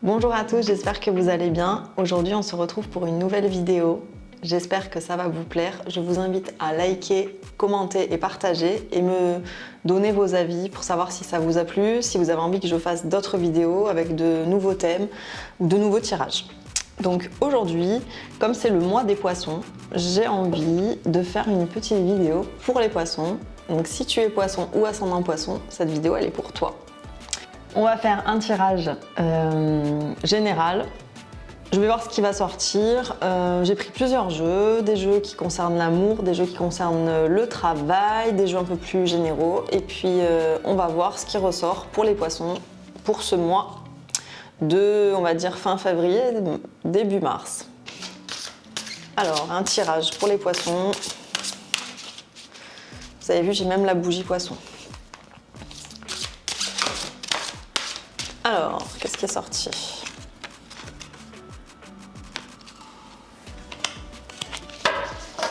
Bonjour à tous, j'espère que vous allez bien. Aujourd'hui, on se retrouve pour une nouvelle vidéo. J'espère que ça va vous plaire. Je vous invite à liker, commenter et partager et me donner vos avis pour savoir si ça vous a plu, si vous avez envie que je fasse d'autres vidéos avec de nouveaux thèmes ou de nouveaux tirages. Donc aujourd'hui, comme c'est le mois des poissons, j'ai envie de faire une petite vidéo pour les poissons. Donc si tu es poisson ou ascendant poisson, cette vidéo elle est pour toi. On va faire un tirage général. Je vais voir ce qui va sortir. J'ai pris plusieurs jeux, des jeux qui concernent l'amour, des jeux qui concernent le travail, des jeux un peu plus généraux. Et puis on va voir ce qui ressort pour les poissons pour ce mois de, on va dire, fin février, début mars. Alors, un tirage pour les poissons. Vous avez vu, j'ai même la bougie poisson. Alors, qu'est-ce qui est sorti ?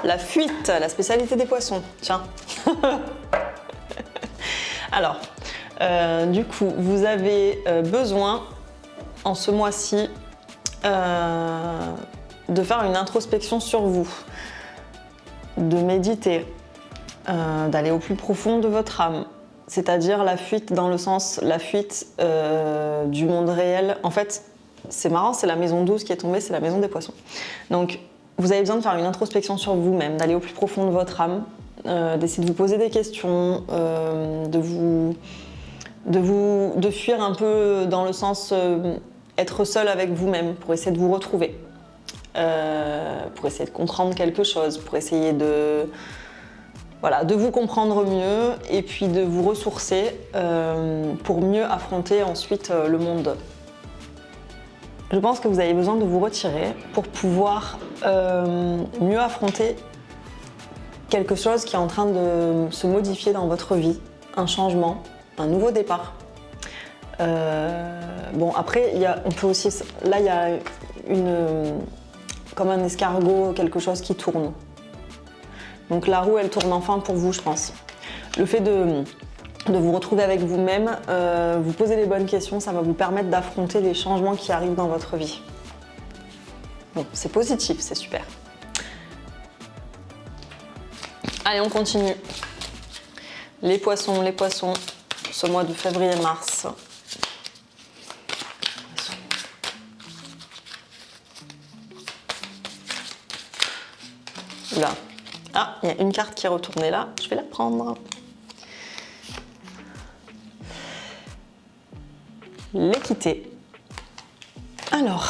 La fuite, la spécialité des poissons. Tiens. Alors, du coup, vous avez besoin, en ce mois-ci, de faire une introspection sur vous, de méditer, d'aller au plus profond de votre âme. C'est-à-dire la fuite dans le sens, la fuite du monde réel. En fait, c'est marrant, c'est la maison 12 qui est tombée, c'est la maison des poissons. Donc, vous avez besoin de faire une introspection sur vous-même, d'aller au plus profond de votre âme, d'essayer de vous poser des questions, de fuir un peu dans le sens être seul avec vous-même pour essayer de vous retrouver, pour essayer de comprendre quelque chose, pour essayer de vous comprendre mieux et puis de vous ressourcer pour mieux affronter ensuite le monde. Je pense que vous avez besoin de vous retirer pour pouvoir mieux affronter quelque chose qui est en train de se modifier dans votre vie, un changement, un nouveau départ. Bon, après, on peut aussi, là il y a comme un escargot, quelque chose qui tourne. Donc la roue, elle tourne enfin pour vous, je pense. Le fait de vous retrouver avec vous-même, vous poser les bonnes questions, ça va vous permettre d'affronter les changements qui arrivent dans votre vie. Bon, c'est positif, c'est super. Allez, on continue. Les poissons, ce mois de février-mars. Là. Ah, il y a une carte qui est retournée là, je vais la prendre. L'équité. Alors,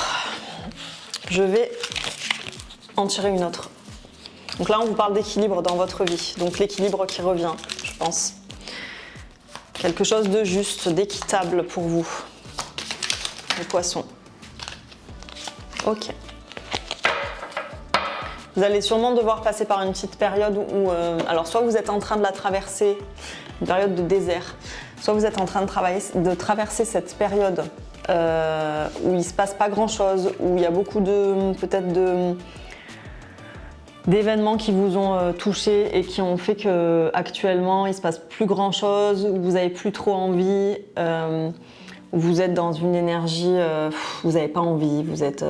je vais en tirer une autre. Donc là, on vous parle d'équilibre dans votre vie. Donc l'équilibre qui revient, je pense. Quelque chose de juste, d'équitable pour vous. Les poissons. Ok. Vous allez sûrement devoir passer par une petite période où, alors soit vous êtes en train de la traverser, une période de désert, soit vous êtes en train de traverser cette période où il ne se passe pas grand-chose, où il y a beaucoup d'événements qui vous ont touché et qui ont fait qu'actuellement il ne se passe plus grand-chose, où vous n'avez plus trop envie, où vous êtes dans une énergie, vous n'avez pas envie, vous êtes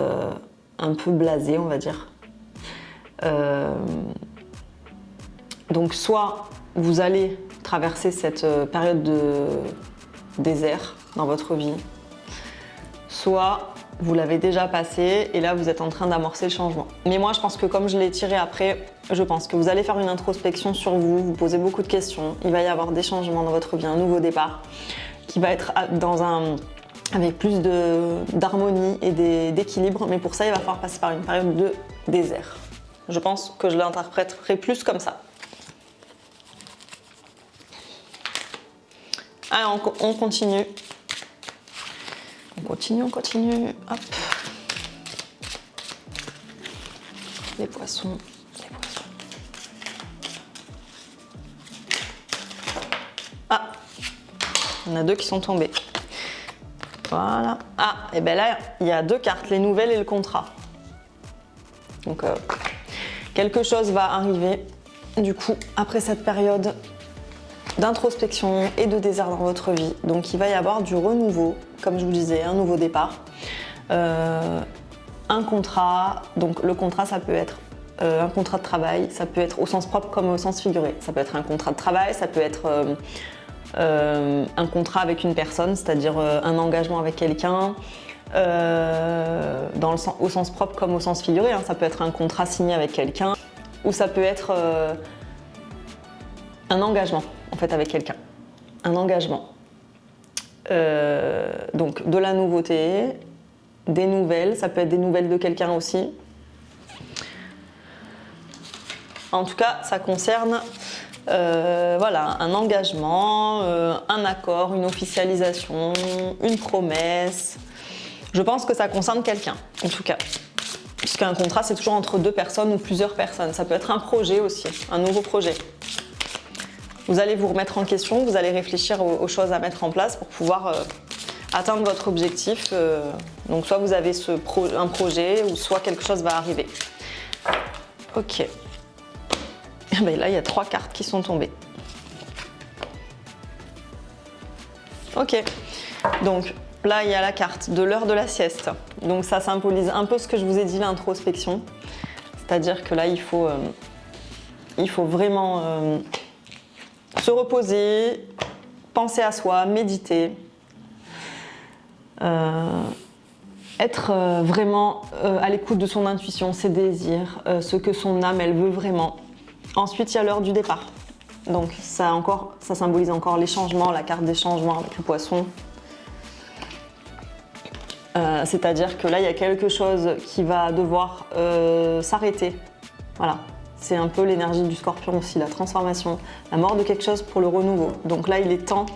un peu blasé, on va dire. Donc soit vous allez traverser cette période de désert dans votre vie, soit vous l'avez déjà passé et là vous êtes en train d'amorcer le changement. Mais moi je pense que comme je l'ai tiré après, je pense que vous allez faire une introspection sur vous, vous posez beaucoup de questions, il va y avoir des changements dans votre vie, un nouveau départ qui va être avec plus d'harmonie et d'équilibre, mais pour ça il va falloir passer par une période de désert. Je pense que je l'interpréterai plus comme ça. Alors, on continue. On continue. Hop. Les poissons. Ah, il y en a deux qui sont tombés. Voilà. Ah, et bien là, il y a deux cartes, les nouvelles et le contrat. Donc, quelque chose va arriver, du coup, après cette période d'introspection et de désert dans votre vie. Donc il va y avoir du renouveau, comme je vous disais, un nouveau départ. un contrat, donc le contrat ça peut être un contrat de travail, ça peut être au sens propre comme au sens figuré. Ça peut être un contrat de travail, ça peut être un contrat avec une personne, c'est-à-dire un engagement avec quelqu'un, au sens propre comme au sens figuré. Hein. Ça peut être un contrat signé avec quelqu'un, ou ça peut être un engagement en fait avec quelqu'un. Un engagement. Donc de la nouveauté, des nouvelles, ça peut être des nouvelles de quelqu'un aussi. En tout cas, ça concerne voilà, un engagement, un accord, une officialisation, une promesse. Je pense que ça concerne quelqu'un, en tout cas. Puisqu'un contrat, c'est toujours entre deux personnes ou plusieurs personnes. Ça peut être un projet aussi, un nouveau projet. Vous allez vous remettre en question, vous allez réfléchir aux choses à mettre en place pour pouvoir atteindre votre objectif. Donc soit vous avez un projet, ou soit quelque chose va arriver. Ok. Ben là, il y a 3 cartes qui sont tombées. Ok. Donc là, il y a la carte de l'heure de la sieste. Donc ça symbolise un peu ce que je vous ai dit, l'introspection. C'est-à-dire que là, il faut vraiment se reposer, penser à soi, méditer. Être vraiment à l'écoute de son intuition, ses désirs, ce que son âme, elle veut vraiment. Ensuite, il y a l'heure du départ. Donc ça symbolise encore les changements, la carte des changements avec le poisson. C'est-à-dire que là, il y a quelque chose qui va devoir s'arrêter. Voilà. C'est un peu l'énergie du scorpion aussi, la transformation, la mort de quelque chose pour le renouveau. Donc là, il est temps,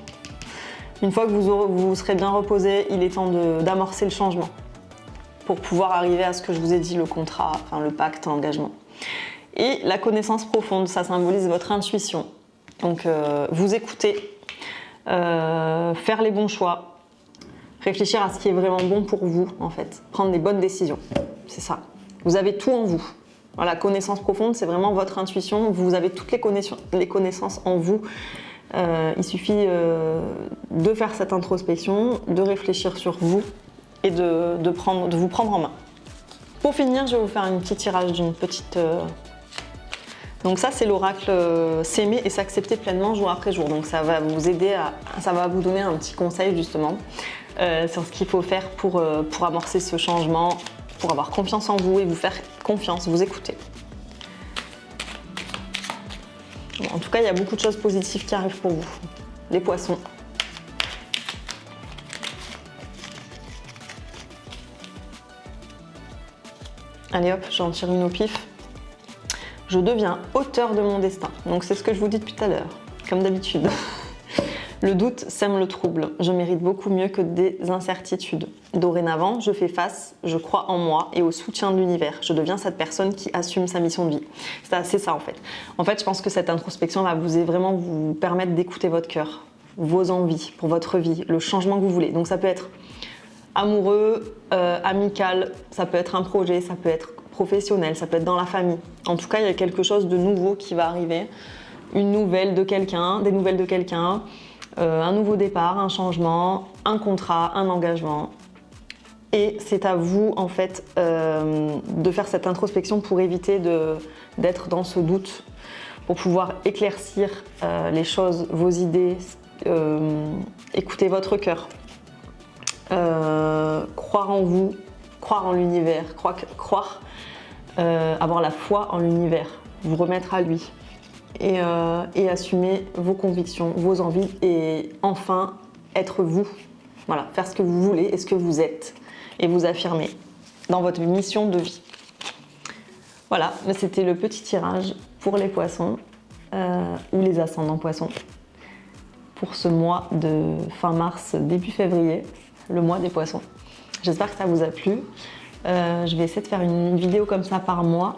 une fois que vous serez bien reposé, il est temps d'amorcer le changement pour pouvoir arriver à ce que je vous ai dit, le contrat, enfin le pacte, l'engagement. Et la connaissance profonde, ça symbolise votre intuition. Donc vous écoutez, faire les bons choix, réfléchir à ce qui est vraiment bon pour vous en fait, prendre des bonnes décisions, c'est ça. Vous avez tout en vous. Voilà, connaissance profonde, c'est vraiment votre intuition, vous avez toutes les connaissances en vous. Il suffit de faire cette introspection, de réfléchir sur vous et de vous prendre en main. Pour finir, je vais vous faire un petit tirage d'une petite... Donc ça, c'est l'oracle s'aimer et s'accepter pleinement jour après jour. Donc ça va vous aider ça va vous donner un petit conseil justement sur ce qu'il faut faire pour amorcer ce changement, pour avoir confiance en vous et vous faire confiance, vous écouter. En tout cas, il y a beaucoup de choses positives qui arrivent pour vous. Les poissons. Allez hop, j'en tire une au pif. Je deviens auteur de mon destin. Donc c'est ce que je vous dis depuis tout à l'heure, comme d'habitude. Le doute sème le trouble. Je mérite beaucoup mieux que des incertitudes. Dorénavant, je fais face, je crois en moi et au soutien de l'univers. Je deviens cette personne qui assume sa mission de vie. C'est ça en fait. En fait, je pense que cette introspection va vraiment vous permettre d'écouter votre cœur, vos envies pour votre vie, le changement que vous voulez. Donc ça peut être amoureux, amical, ça peut être un projet, ça peut être professionnel, ça peut être dans la famille. En tout cas, il y a quelque chose de nouveau qui va arriver. Une nouvelle de quelqu'un, des nouvelles de quelqu'un, un nouveau départ, un changement, un contrat, un engagement. Et c'est à vous, en fait, de faire cette introspection pour éviter d'être dans ce doute, pour pouvoir éclaircir les choses, vos idées, écouter votre cœur, croire en vous, croire en l'univers, avoir la foi en l'univers, vous remettre à lui et assumer vos convictions, vos envies et enfin être vous. Voilà, faire ce que vous voulez et ce que vous êtes et vous affirmer dans votre mission de vie. Voilà, c'était le petit tirage pour les poissons ou les ascendants poissons pour ce mois de fin mars, début février, le mois des poissons. J'espère que ça vous a plu. Je vais essayer de faire une vidéo comme ça par mois.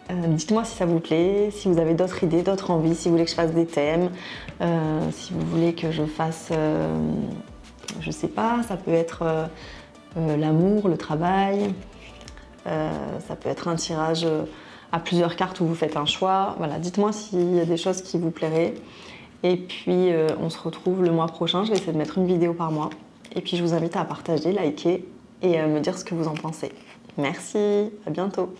Dites-moi si ça vous plaît, si vous avez d'autres idées, d'autres envies, si vous voulez que je fasse des thèmes, si vous voulez que je fasse, je sais pas, ça peut être l'amour, le travail, ça peut être un tirage à plusieurs cartes où vous faites un choix. Voilà, dites-moi s'il y a des choses qui vous plairaient. Et puis on se retrouve le mois prochain, je vais essayer de mettre une vidéo par mois. Et puis je vous invite à partager, liker et me dire ce que vous en pensez. Merci, à bientôt.